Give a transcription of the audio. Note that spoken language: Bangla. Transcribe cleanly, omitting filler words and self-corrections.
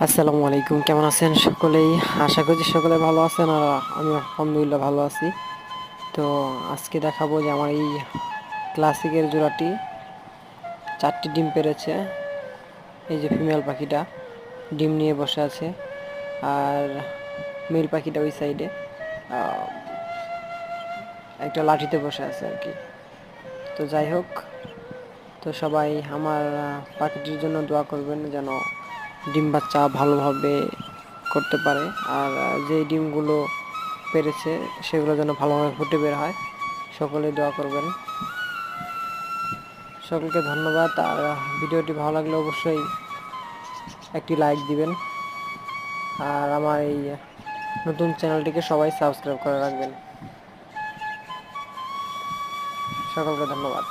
আসসালামু আলাইকুম, কেমন আছেন সকলেই? আশা করছি সকলে ভালো আছেন, আর আমি আলহামদুলিল্লাহ ভালো আছি। তো আজকে দেখাবো যে আমার এই ক্লাসিকের জোড়াটি 4টি ডিম পেড়েছে। এই যে ফিমেল পাখিটা ডিম নিয়ে বসে আছে, আর মেল পাখিটা ওই সাইডে একটা লাঠিতে বসে আছে আর কি। তো যাই হোক, তো সবাই আমার পাখিটির জন্য দোয়া করবেন যেন ডিম বাচ্চা ভালোভাবে করতে পারে, আর যে ডিমগুলো পেরেছে সেগুলো যেন ভালোভাবে ফুটে বের হয়। সকলে দোয়া করবেন। সকলকে ধন্যবাদ। আর ভিডিওটি ভালো লাগলে অবশ্যই একটি লাইক দিবেন, আর আমার এই নতুন চ্যানেলটিকে সবাই সাবস্ক্রাইব করে রাখবেন। সকলকে ধন্যবাদ।